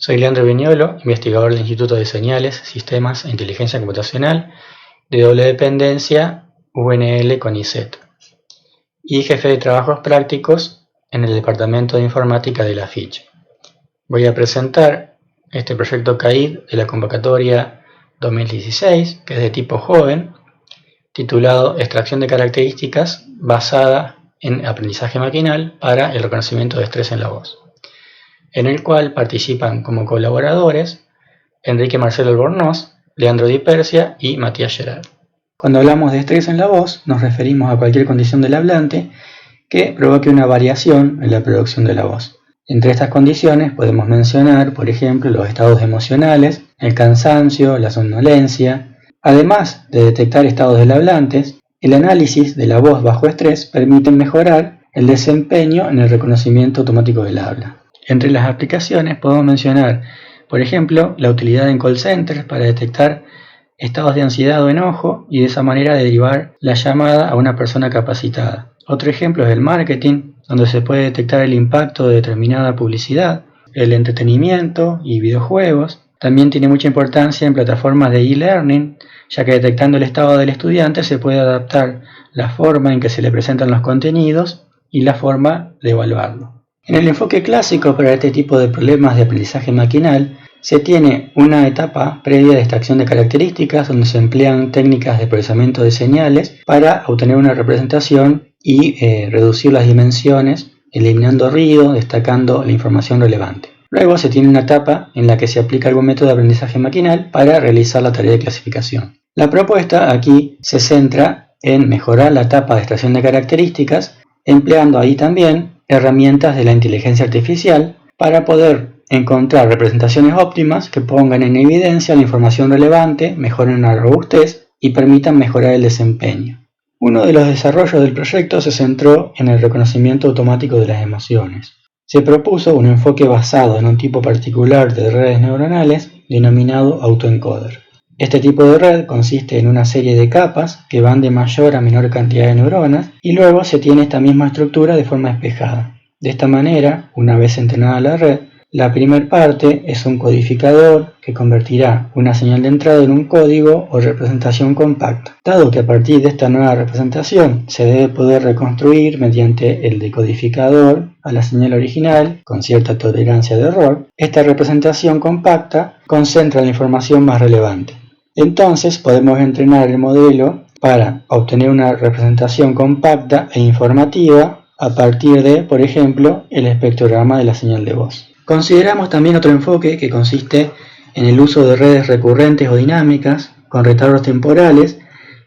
Soy Leandro Viñolo, investigador del Instituto de Señales, Sistemas e Inteligencia Computacional de doble dependencia UNL-CONICET y jefe de trabajos prácticos en el Departamento de Informática de la FICH. Voy a presentar este proyecto CAID de la convocatoria 2016, que es de tipo joven, titulado Extracción de características basada en aprendizaje maquinal para el reconocimiento de estrés en la voz, en el cual participan como colaboradores Enrique Marcelo Albornoz, Leandro Di Persia y Matías Gerard. Cuando hablamos de estrés en la voz, nos referimos a cualquier condición del hablante que provoque una variación en la producción de la voz. Entre estas condiciones podemos mencionar, por ejemplo, los estados emocionales, el cansancio, la somnolencia. Además de detectar estados del hablante, el análisis de la voz bajo estrés permite mejorar el desempeño en el reconocimiento automático del habla. Entre las aplicaciones podemos mencionar, por ejemplo, la utilidad en call centers para detectar estados de ansiedad o enojo y de esa manera derivar la llamada a una persona capacitada. Otro ejemplo es el marketing, donde se puede detectar el impacto de determinada publicidad, el entretenimiento y videojuegos. También tiene mucha importancia en plataformas de e-learning, ya que detectando el estado del estudiante se puede adaptar la forma en que se le presentan los contenidos y la forma de evaluarlo. En el enfoque clásico para este tipo de problemas de aprendizaje maquinal, se tiene una etapa previa de extracción de características donde se emplean técnicas de procesamiento de señales para obtener una representación y reducir las dimensiones, eliminando ruido, destacando la información relevante. Luego se tiene una etapa en la que se aplica algún método de aprendizaje maquinal para realizar la tarea de clasificación. La propuesta aquí se centra en mejorar la etapa de extracción de características, empleando ahí también herramientas de la inteligencia artificial para poder encontrar representaciones óptimas que pongan en evidencia la información relevante, mejoren la robustez y permitan mejorar el desempeño. Uno de los desarrollos del proyecto se centró en el reconocimiento automático de las emociones. Se propuso un enfoque basado en un tipo particular de redes neuronales denominado autoencoder. Este tipo de red consiste en una serie de capas que van de mayor a menor cantidad de neuronas y luego se tiene esta misma estructura de forma espejada. De esta manera, una vez entrenada la red, la primera parte es un codificador que convertirá una señal de entrada en un código o representación compacta. Dado que a partir de esta nueva representación se debe poder reconstruir mediante el decodificador a la señal original con cierta tolerancia de error, esta representación compacta concentra la información más relevante. Entonces podemos entrenar el modelo para obtener una representación compacta e informativa a partir de, por ejemplo, el espectrograma de la señal de voz. Consideramos también otro enfoque que consiste en el uso de redes recurrentes o dinámicas con retardos temporales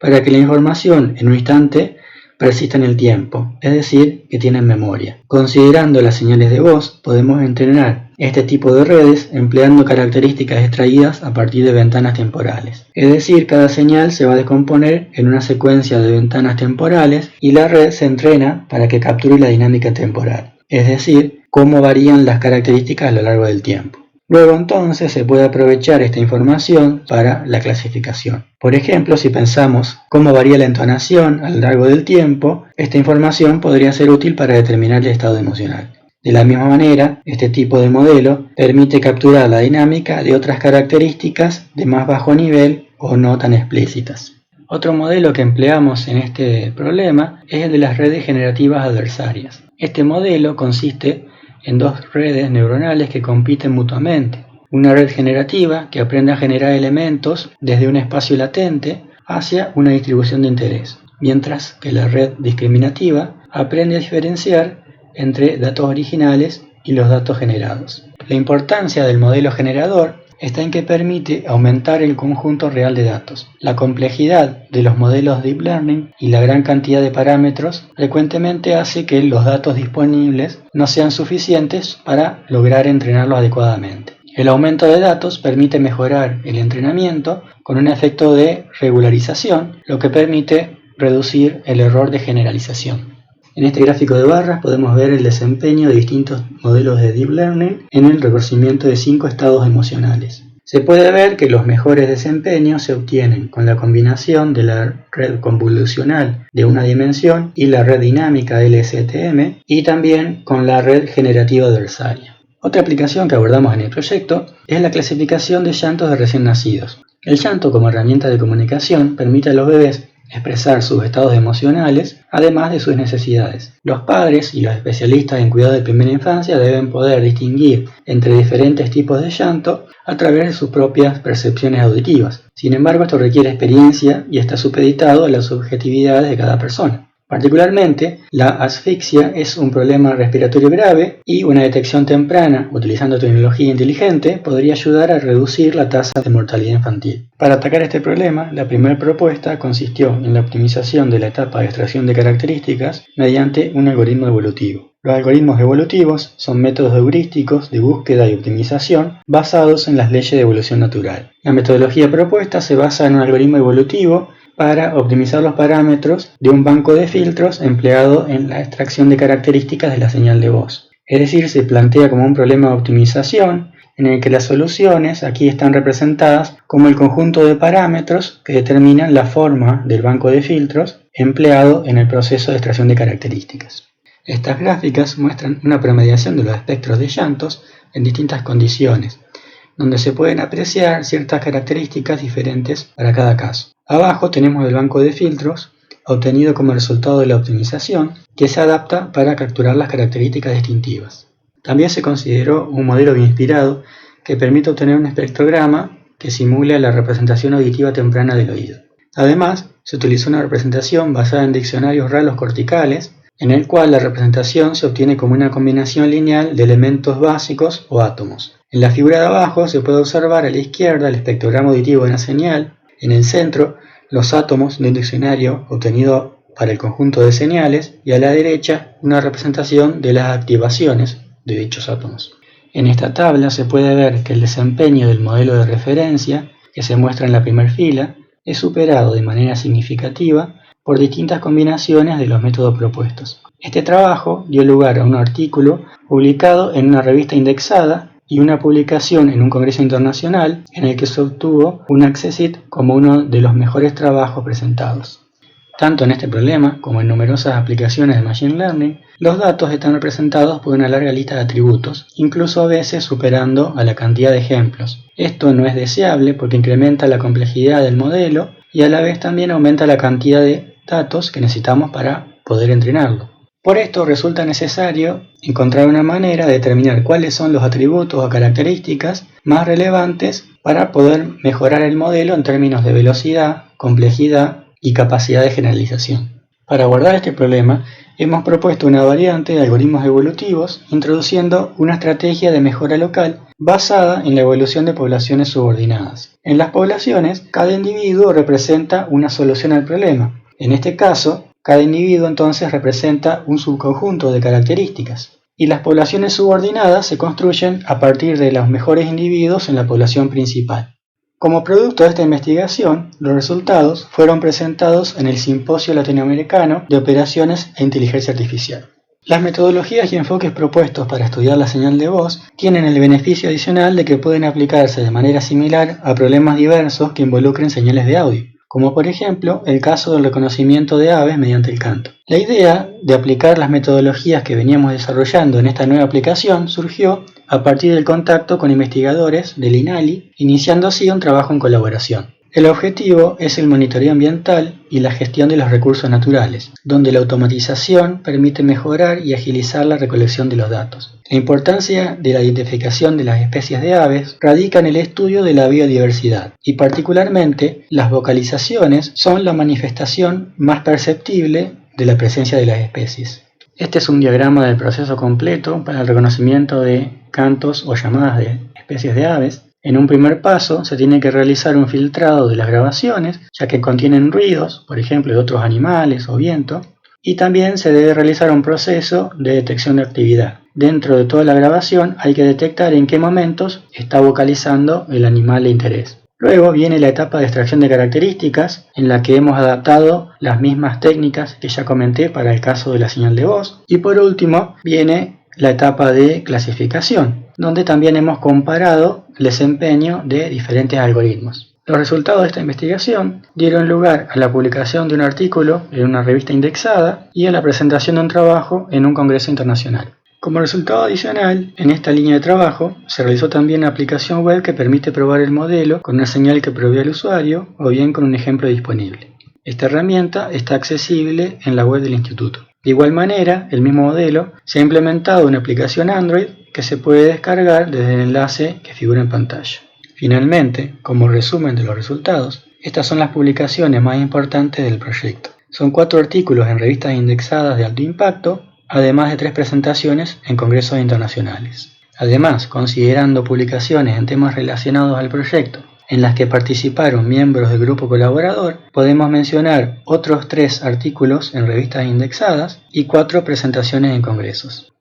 para que la información en un instante persista en el tiempo, es decir, que tienen memoria. Considerando las señales de voz, podemos entrenar este tipo de redes empleando características extraídas a partir de ventanas temporales. Es decir, cada señal se va a descomponer en una secuencia de ventanas temporales y la red se entrena para que capture la dinámica temporal, es decir, cómo varían las características a lo largo del tiempo. Luego entonces se puede aprovechar esta información para la clasificación. Por ejemplo, si pensamos cómo varía la entonación a lo largo del tiempo, esta información podría ser útil para determinar el estado emocional. De la misma manera, este tipo de modelo permite capturar la dinámica de otras características de más bajo nivel o no tan explícitas. Otro modelo que empleamos en este problema es el de las redes generativas adversarias. Este modelo consiste en dos redes neuronales que compiten mutuamente. Una red generativa que aprende a generar elementos desde un espacio latente hacia una distribución de interés, mientras que la red discriminativa aprende a diferenciar entre datos originales y los datos generados. La importancia del modelo generador está en que permite aumentar el conjunto real de datos. La complejidad de los modelos Deep Learning y la gran cantidad de parámetros frecuentemente hace que los datos disponibles no sean suficientes para lograr entrenarlos adecuadamente. El aumento de datos permite mejorar el entrenamiento con un efecto de regularización, lo que permite reducir el error de generalización. En este gráfico de barras podemos ver el desempeño de distintos modelos de Deep Learning en el reconocimiento de 5 estados emocionales. Se puede ver que los mejores desempeños se obtienen con la combinación de la red convolucional de una dimensión y la red dinámica LSTM y también con la red generativa adversaria. Otra aplicación que abordamos en el proyecto es la clasificación de llantos de recién nacidos. El llanto como herramienta de comunicación permite a los bebés expresar sus estados emocionales, además de sus necesidades. Los padres y los especialistas en cuidado de primera infancia deben poder distinguir entre diferentes tipos de llanto a través de sus propias percepciones auditivas. Sin embargo, esto requiere experiencia y está supeditado a las subjetividades de cada persona. Particularmente, la asfixia es un problema respiratorio grave y una detección temprana, utilizando tecnología inteligente, podría ayudar a reducir la tasa de mortalidad infantil. Para atacar este problema, la primera propuesta consistió en la optimización de la etapa de extracción de características mediante un algoritmo evolutivo. Los algoritmos evolutivos son métodos heurísticos de búsqueda y optimización basados en las leyes de evolución natural. La metodología propuesta se basa en un algoritmo evolutivo para optimizar los parámetros de un banco de filtros empleado en la extracción de características de la señal de voz. Es decir, se plantea como un problema de optimización en el que las soluciones aquí están representadas como el conjunto de parámetros que determinan la forma del banco de filtros empleado en el proceso de extracción de características. Estas gráficas muestran una promediación de los espectros de llantos en distintas condiciones, donde se pueden apreciar ciertas características diferentes para cada caso. Abajo tenemos el banco de filtros obtenido como resultado de la optimización, que se adapta para capturar las características distintivas. También se consideró un modelo inspirado que permite obtener un espectrograma que simula la representación auditiva temprana del oído. Además, se utilizó una representación basada en diccionarios ralos corticales, en el cual la representación se obtiene como una combinación lineal de elementos básicos o átomos. En la figura de abajo se puede observar a la izquierda el espectrograma auditivo de una señal, en el centro los átomos de un diccionario obtenido para el conjunto de señales y a la derecha una representación de las activaciones de dichos átomos. En esta tabla se puede ver que el desempeño del modelo de referencia, que se muestra en la primera fila, es superado de manera significativa por distintas combinaciones de los métodos propuestos. Este trabajo dio lugar a un artículo publicado en una revista indexada y una publicación en un congreso internacional en el que se obtuvo un Access-It como uno de los mejores trabajos presentados. Tanto en este problema como en numerosas aplicaciones de Machine Learning, los datos están representados por una larga lista de atributos, incluso a veces superando a la cantidad de ejemplos. Esto no es deseable porque incrementa la complejidad del modelo y a la vez también aumenta la cantidad de datos que necesitamos para poder entrenarlo. Por esto resulta necesario encontrar una manera de determinar cuáles son los atributos o características más relevantes para poder mejorar el modelo en términos de velocidad, complejidad y capacidad de generalización. Para abordar este problema, hemos propuesto una variante de algoritmos evolutivos introduciendo una estrategia de mejora local basada en la evolución de poblaciones subordinadas. En las poblaciones, cada individuo representa una solución al problema. En este caso, cada individuo entonces representa un subconjunto de características, y las poblaciones subordinadas se construyen a partir de los mejores individuos en la población principal. Como producto de esta investigación, los resultados fueron presentados en el Simposio Latinoamericano de Operaciones e Inteligencia Artificial. Las metodologías y enfoques propuestos para estudiar la señal de voz tienen el beneficio adicional de que pueden aplicarse de manera similar a problemas diversos que involucren señales de audio, como por ejemplo el caso del reconocimiento de aves mediante el canto. La idea de aplicar las metodologías que veníamos desarrollando en esta nueva aplicación surgió a partir del contacto con investigadores del INALI, iniciando así un trabajo en colaboración. El objetivo es el monitoreo ambiental y la gestión de los recursos naturales, donde la automatización permite mejorar y agilizar la recolección de los datos. La importancia de la identificación de las especies de aves radica en el estudio de la biodiversidad, y particularmente las vocalizaciones son la manifestación más perceptible de la presencia de las especies. Este es un diagrama del proceso completo para el reconocimiento de cantos o llamadas de especies de aves. En un primer paso se tiene que realizar un filtrado de las grabaciones, ya que contienen ruidos, por ejemplo, de otros animales o viento, y también se debe realizar un proceso de detección de actividad. Dentro de toda la grabación hay que detectar en qué momentos está vocalizando el animal de interés. Luego viene la etapa de extracción de características, en la que hemos adaptado las mismas técnicas que ya comenté para el caso de la señal de voz. Y por último viene la etapa de clasificación, donde también hemos comparado el desempeño de diferentes algoritmos. Los resultados de esta investigación dieron lugar a la publicación de un artículo en una revista indexada y a la presentación de un trabajo en un congreso internacional. Como resultado adicional, en esta línea de trabajo, se realizó también una aplicación web que permite probar el modelo con una señal que provee al usuario o bien con un ejemplo disponible. Esta herramienta está accesible en la web del instituto. De igual manera, el mismo modelo se ha implementado en una aplicación Android que se puede descargar desde el enlace que figura en pantalla. Finalmente, como resumen de los resultados, estas son las publicaciones más importantes del proyecto. Son 4 artículos en revistas indexadas de alto impacto, además de 3 presentaciones en congresos internacionales. Además, considerando publicaciones en temas relacionados al proyecto, en las que participaron miembros del grupo colaborador, podemos mencionar otros 3 artículos en revistas indexadas y 4 presentaciones en congresos.